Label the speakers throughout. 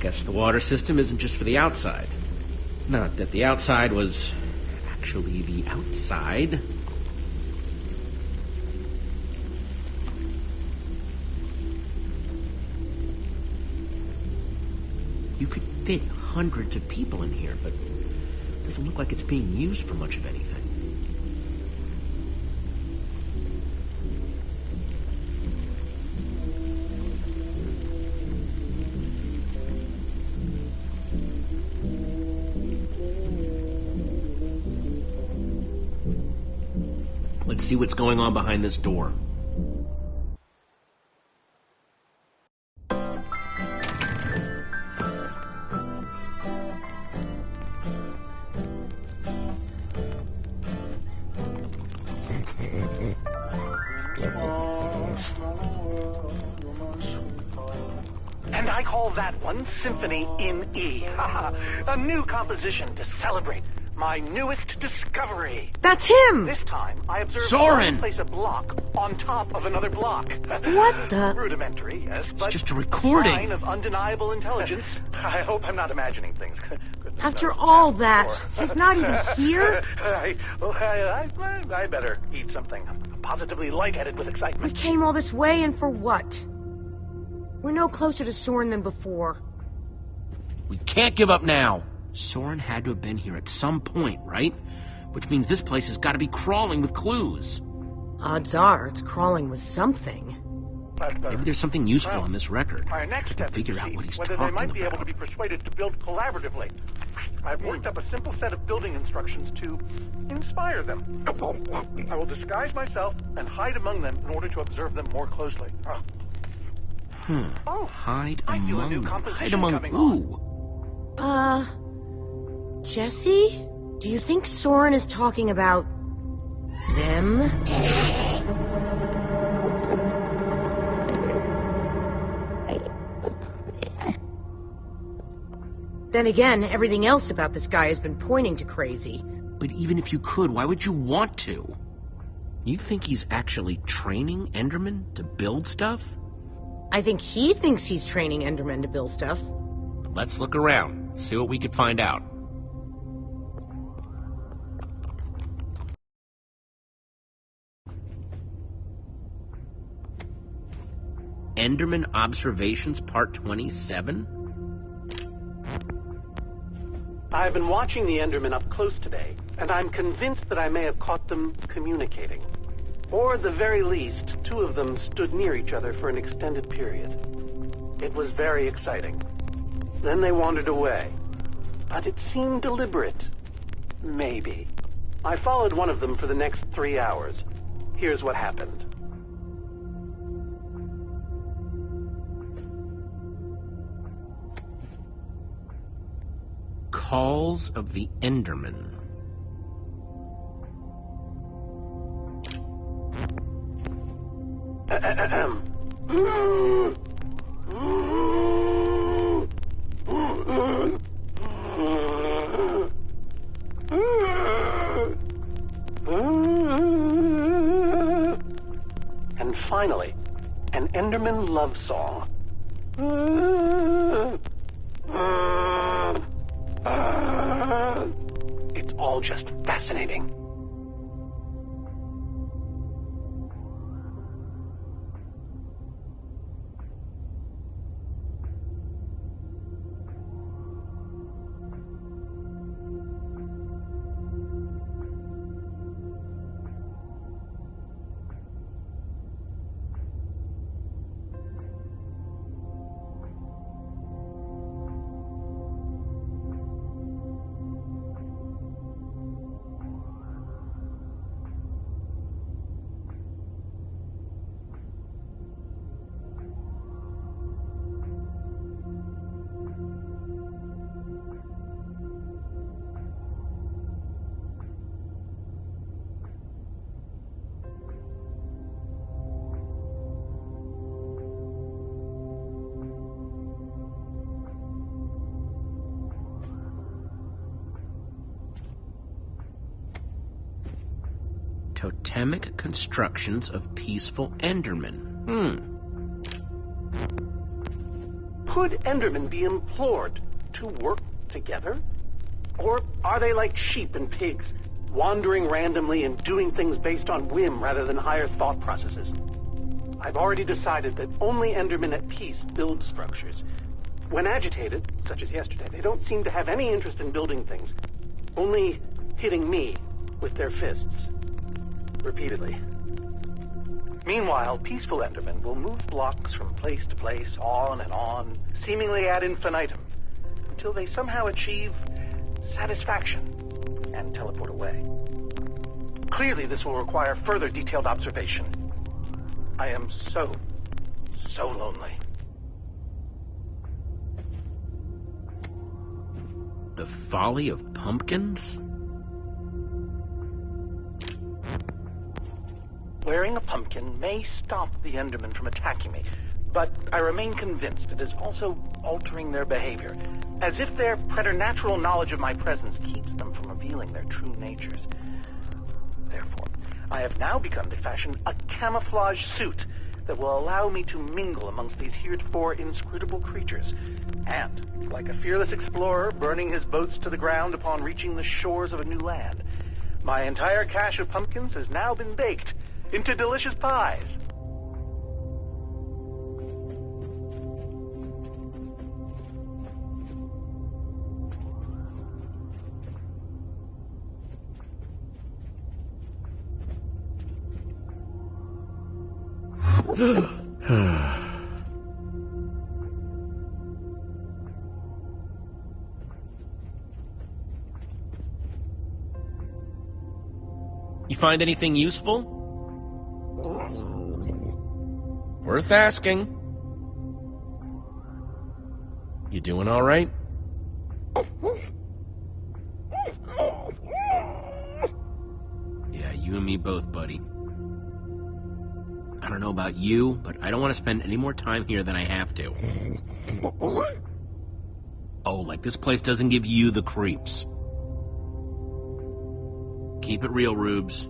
Speaker 1: Guess the water system isn't just for the outside. Not that the outside was actually the outside. You could fit hundreds of people in here, but it doesn't look like it's being used for much of anything. Let's see what's going on behind this door.
Speaker 2: And I call that one Symphony in E. A new composition to celebrate my newest discovery.
Speaker 3: That's him!
Speaker 2: This time, I observed
Speaker 1: Soren!
Speaker 2: place a block on top of another block.
Speaker 3: What the?
Speaker 2: Rudimentary, yes, but
Speaker 1: It's just a recording.
Speaker 2: sign of undeniable intelligence. I hope I'm not imagining things. Goodness
Speaker 3: After
Speaker 2: knows
Speaker 3: all
Speaker 2: that
Speaker 3: that,
Speaker 2: before.
Speaker 3: he's not even here?
Speaker 2: I better eat something. I'm positively lightheaded with
Speaker 3: We
Speaker 2: excitement.
Speaker 3: came all this way, and for what? We're no closer to Soren than before.
Speaker 1: We can't give up now. Soren had to have been here at some point, right? Which means this place has got to be crawling with clues.
Speaker 3: Odds are it's crawling with something.
Speaker 1: Maybe there's something useful on this record.
Speaker 2: My next step is
Speaker 1: Figure
Speaker 2: to
Speaker 1: out
Speaker 2: see
Speaker 1: what he's
Speaker 2: whether
Speaker 1: talking
Speaker 2: they might be able
Speaker 1: about.
Speaker 2: to be persuaded to build collaboratively. I've worked up a simple set of building instructions to inspire them. I will disguise myself and hide among them in order to observe them more closely. Oh,
Speaker 1: Hide
Speaker 2: I feel a
Speaker 1: among
Speaker 2: new
Speaker 1: them.
Speaker 2: composition
Speaker 1: Hide among
Speaker 2: coming
Speaker 1: who?
Speaker 3: Jesse? Do you think Soren is talking about them? Then again, everything else about this guy has been pointing to crazy.
Speaker 1: But even if you could, why would you want to? You think he's actually training Endermen to build stuff?
Speaker 3: I think he thinks he's training Endermen to build stuff.
Speaker 1: Let's look around, see what we could find out. Enderman Observations Part 27?
Speaker 2: I've been watching the Endermen up close today, and I'm convinced that I may have caught them communicating. Or at the very least, two of them stood near each other for an extended period. It was very exciting. Then they wandered away. But it seemed deliberate. Maybe. I followed one of them for the next 3 hours. Here's what happened.
Speaker 1: Calls of the Enderman.
Speaker 2: And finally, an Enderman love song. It's all just fascinating.
Speaker 1: Totemic constructions of peaceful Endermen.
Speaker 2: Could Endermen be implored to work together? Or are they like sheep and pigs, wandering randomly and doing things based on whim rather than higher thought processes? I've already decided that only Endermen at peace build structures. When agitated, such as yesterday, they don't seem to have any interest in building things, only hitting me with their fists. Repeatedly. Meanwhile, peaceful Endermen will move blocks from place to place, on and on, seemingly ad infinitum, until they somehow achieve satisfaction and teleport away. Clearly, this will require further detailed observation. I am so lonely.
Speaker 1: The folly of pumpkins?
Speaker 2: Wearing a pumpkin may stop the Endermen from attacking me, but I remain convinced it is also altering their behavior, as if their preternatural knowledge of my presence keeps them from revealing their true natures. Therefore, I have now begun to fashion a camouflage suit that will allow me to mingle amongst these heretofore inscrutable creatures, and, like a fearless explorer burning his boats to the ground upon reaching the shores of a new land, my entire cache of pumpkins has now been baked into delicious pies.
Speaker 1: You find anything useful? Worth asking. You doing all right? Yeah, you and me both, buddy. I don't know about you, but I don't want to spend any more time here than I have to. Oh, like this place doesn't give you the creeps. Keep it real, Rubes.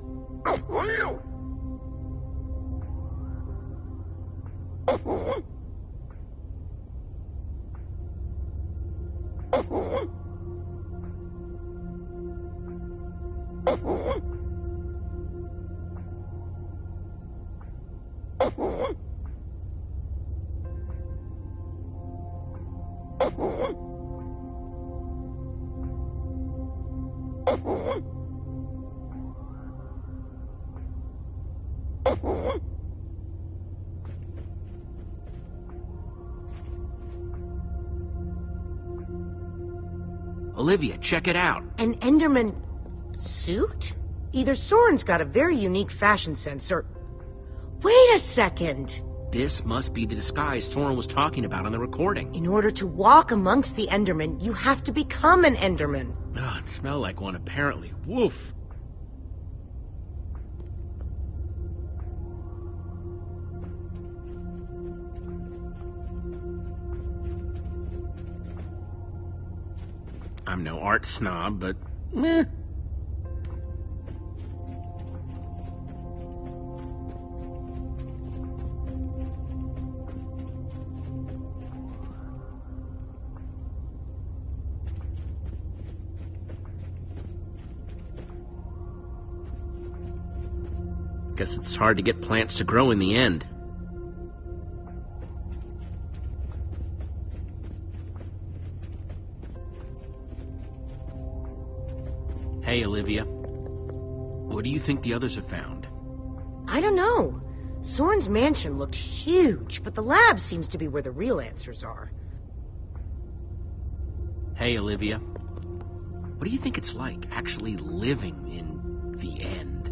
Speaker 1: Olivia, check it out.
Speaker 3: An Enderman suit? Either Soren's got a very unique fashion sense, or... Wait a second!
Speaker 1: This must be the disguise Soren was talking about on the recording.
Speaker 3: In order to walk amongst the Endermen, you have to become an Enderman.
Speaker 1: Ah, it smelled like one, apparently. Woof. I'm no art snob, but meh. Guess it's hard to get plants to grow in the end. Hey, Olivia. What do you think the others have found?
Speaker 3: I don't know. Soren's mansion looked huge, but the lab seems to be where the real answers are.
Speaker 1: Hey, Olivia. What do you think it's like actually living in the end?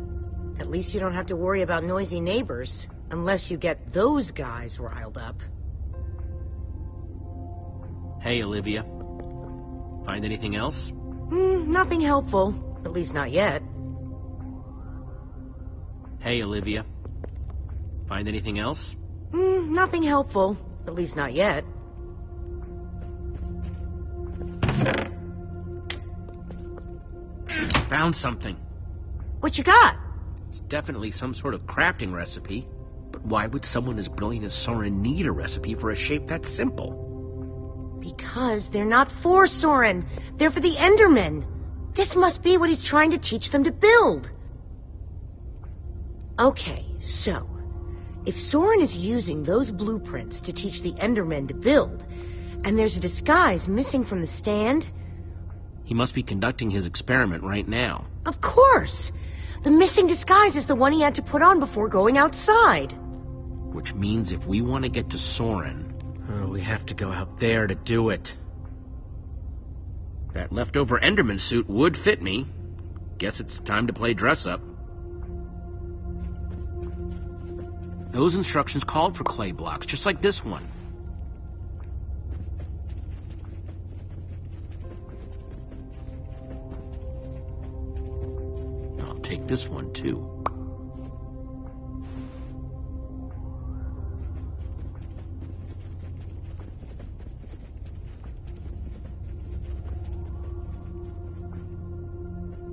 Speaker 3: At least you don't have to worry about noisy neighbors, unless you get those guys riled up.
Speaker 1: Hey, Olivia. Find anything else?
Speaker 3: Nothing helpful. At least not yet.
Speaker 1: Hey, Olivia. Find anything else?
Speaker 3: Nothing helpful. At least not yet.
Speaker 1: Found something.
Speaker 3: What you got?
Speaker 1: It's definitely some sort of crafting recipe. But why would someone as brilliant as Soren need a recipe for a shape that simple?
Speaker 3: Because they're not for Soren. They're for the Endermen. This must be what he's trying to teach them to build. Okay, so if Soren is using those blueprints to teach the Endermen to build, and there's a disguise missing from the stand...
Speaker 1: He must be conducting his experiment right now.
Speaker 3: Of course! The missing disguise is the one he had to put on before going outside.
Speaker 1: Which means if we want to get to Soren, we have to go out there to do it. That leftover Enderman suit would fit me. Guess it's time to play dress-up. Those instructions called for clay blocks, just like this one. I'll take this one, too.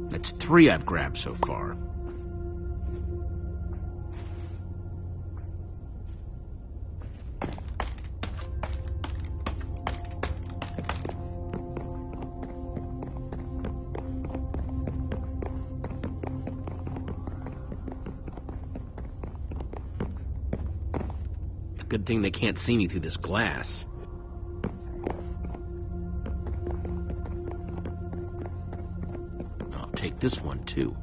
Speaker 1: That's 3 I've grabbed so far. It's a good thing they can't see me through this glass. Take this one, too.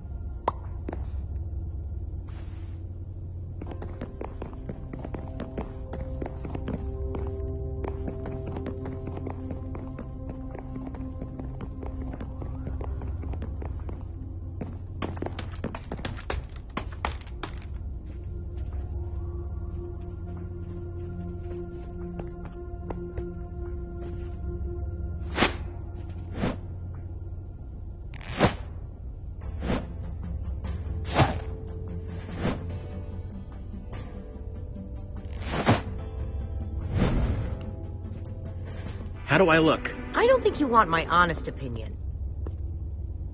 Speaker 1: How do I look?
Speaker 3: I don't think you want my honest opinion.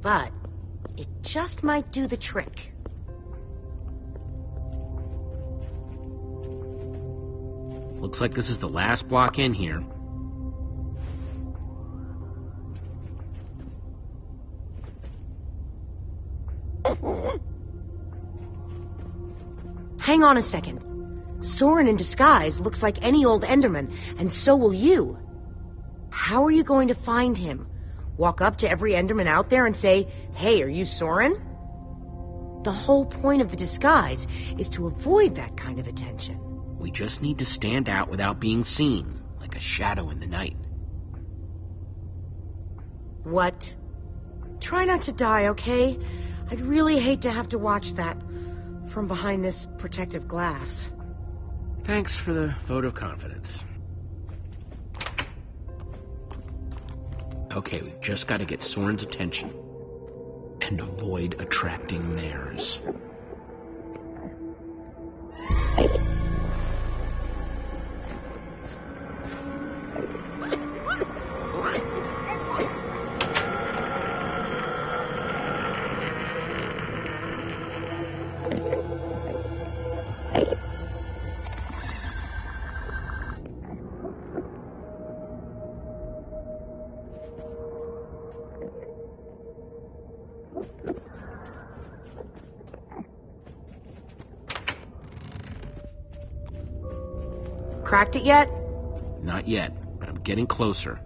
Speaker 3: But it just might do the trick.
Speaker 1: Looks like this is the last block in here.
Speaker 3: Hang on a second. Soren in disguise looks like any old Enderman, and so will you. How are you going to find him? Walk up to every Enderman out there and say, "Hey, are you Soren?" The whole point of the disguise is to avoid that kind of attention.
Speaker 1: We just need to stand out without being seen, like a shadow in the night.
Speaker 3: What? Try not to die, okay? I'd really hate to have to watch that from behind this protective glass.
Speaker 1: Thanks for the vote of confidence. Okay, we've just got to get Soren's attention and avoid attracting theirs.
Speaker 3: Cracked it yet?
Speaker 1: Not yet, but I'm getting closer.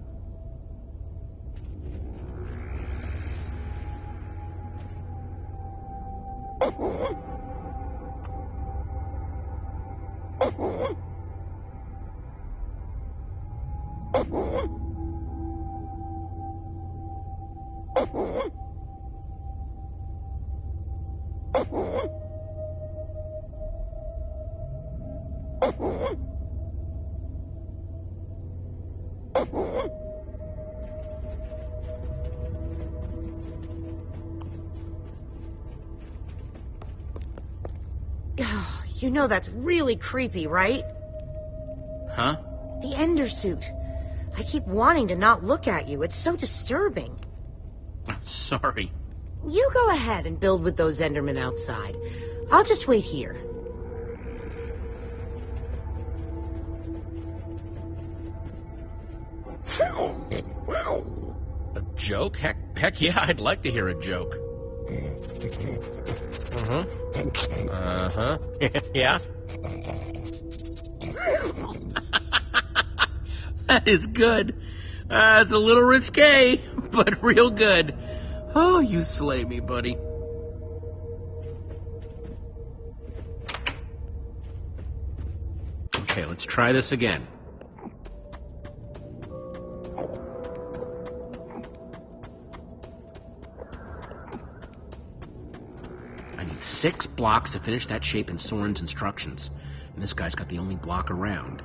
Speaker 3: You know that's really creepy, right?
Speaker 1: Huh?
Speaker 3: The Ender suit. I keep wanting to not look at you. It's so disturbing.
Speaker 1: Sorry.
Speaker 3: You go ahead and build with those Endermen outside. I'll just wait here.
Speaker 1: A joke? Heck yeah, I'd like to hear a joke. Yeah. That is good. It's a little risque, but real good. Oh, you slay me, buddy. Okay, let's try this again. I need 6 blocks to finish that shape in Soren's instructions. And this guy's got the only block around.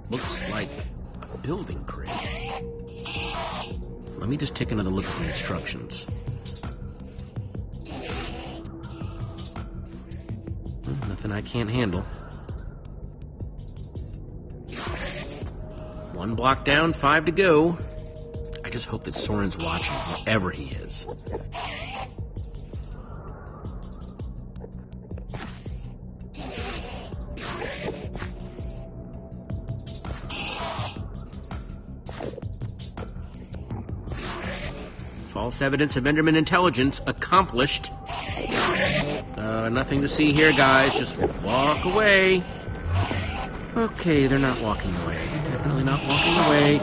Speaker 1: Looks like a building crate. Let me just take another look at the instructions. Nothing I can't handle. 1 block down, 5 to go. I just hope that Soren's watching, wherever he is. False evidence of Enderman intelligence accomplished. Nothing to see here, guys. Just walk away. Okay, they're not walking away. Definitely not walking away.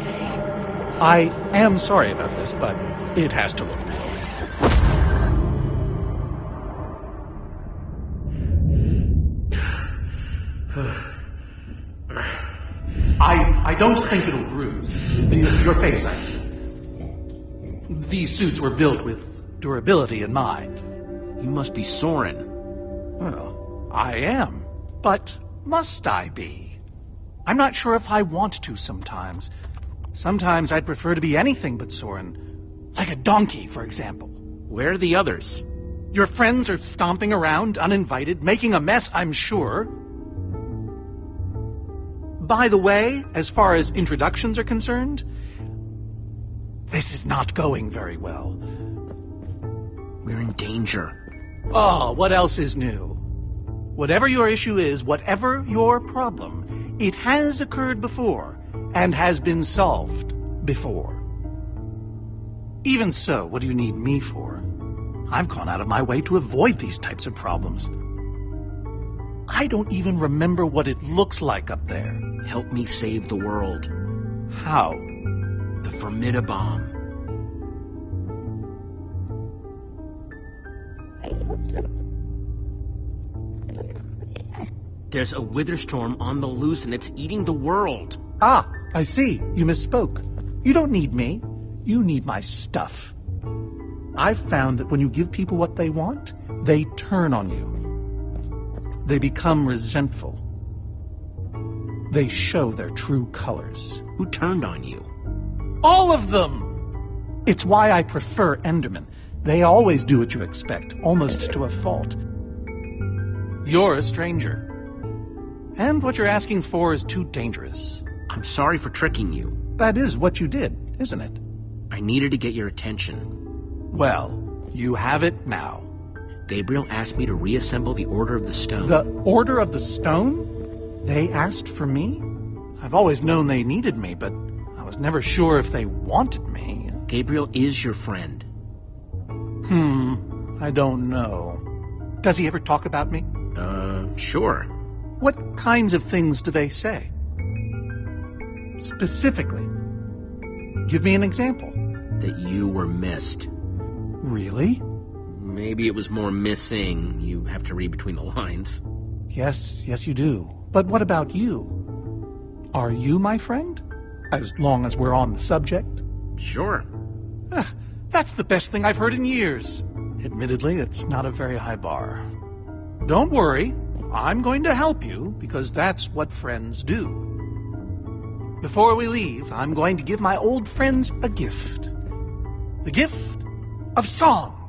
Speaker 4: I am sorry about this, but it has to look real. I don't think it'll bruise. Your face, I mean. These suits were built with durability in mind.
Speaker 1: You must be Soren.
Speaker 4: Well, I am. But must I be? I'm not sure if I want to sometimes. Sometimes I'd prefer to be anything but Soren. Like a donkey, for example.
Speaker 1: Where are the others?
Speaker 4: Your friends are stomping around, uninvited, making a mess, I'm sure. By the way, as far as introductions are concerned, this is not going very well.
Speaker 1: We're in danger.
Speaker 4: Oh, what else is new? Whatever your issue is, whatever your problem, it has occurred before and has been solved before. Even so, what do you need me for? I've gone out of my way to avoid these types of problems. I don't even remember what it looks like up there.
Speaker 1: Help me save the world.
Speaker 4: How?
Speaker 1: The Formidabomb. There's a wither storm on the loose and it's eating the world.
Speaker 4: Ah, I see. You misspoke. You don't need me. You need my stuff. I've found that when you give people what they want, they turn on you. They become resentful. They show their true colors.
Speaker 1: Who turned on you?
Speaker 4: All of them! It's why I prefer Endermen. They always do what you expect, almost to a fault. You're a stranger. And what you're asking for is too dangerous.
Speaker 1: I'm sorry for tricking you.
Speaker 4: That is what you did, isn't it?
Speaker 1: I needed to get your attention.
Speaker 4: Well, you have it now.
Speaker 1: Gabriel asked me to reassemble the Order of the Stone.
Speaker 4: The Order of the Stone? They asked for me? I've always known they needed me, but I was never sure if they wanted me.
Speaker 1: Gabriel is your friend.
Speaker 4: I don't know. Does he ever talk about me?
Speaker 1: Sure.
Speaker 4: What kinds of things do they say? Specifically. Give me an example.
Speaker 1: That you were missed.
Speaker 4: Really?
Speaker 1: Maybe it was more missing. You have to read between the lines.
Speaker 4: Yes, you do. But what about you? Are you my friend? As long as we're on the subject?
Speaker 1: Sure.
Speaker 4: That's the best thing I've heard in years. Admittedly, it's not a very high bar. Don't worry, I'm going to help you, because that's what friends do. Before we leave, I'm going to give my old friends a gift. The gift of song.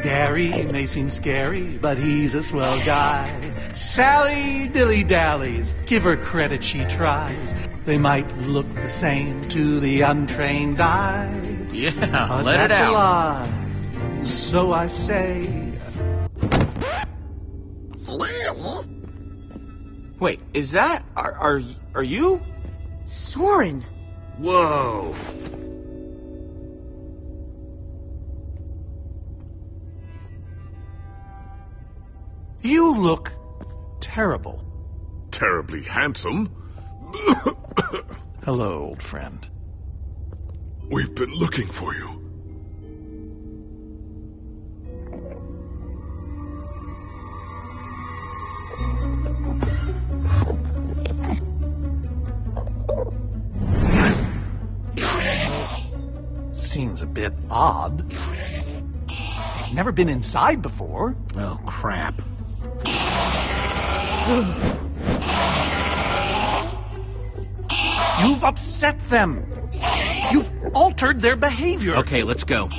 Speaker 4: Gary may seem scary, but he's a swell guy. Sally dilly-dallies, give her credit, she tries. They might look the same to the untrained eye.
Speaker 1: Yeah,
Speaker 4: But
Speaker 1: let it
Speaker 4: that's a
Speaker 1: out.
Speaker 4: lie, so I say.
Speaker 5: Wait, is that... Are you?
Speaker 3: Soren!
Speaker 1: Whoa.
Speaker 4: You look terrible.
Speaker 6: Terribly handsome.
Speaker 4: Hello, old friend.
Speaker 6: We've been looking for you.
Speaker 4: Seems a bit odd. I've never been inside before.
Speaker 1: Oh, crap.
Speaker 4: You've upset them. You've altered their behavior.
Speaker 1: Okay, let's go.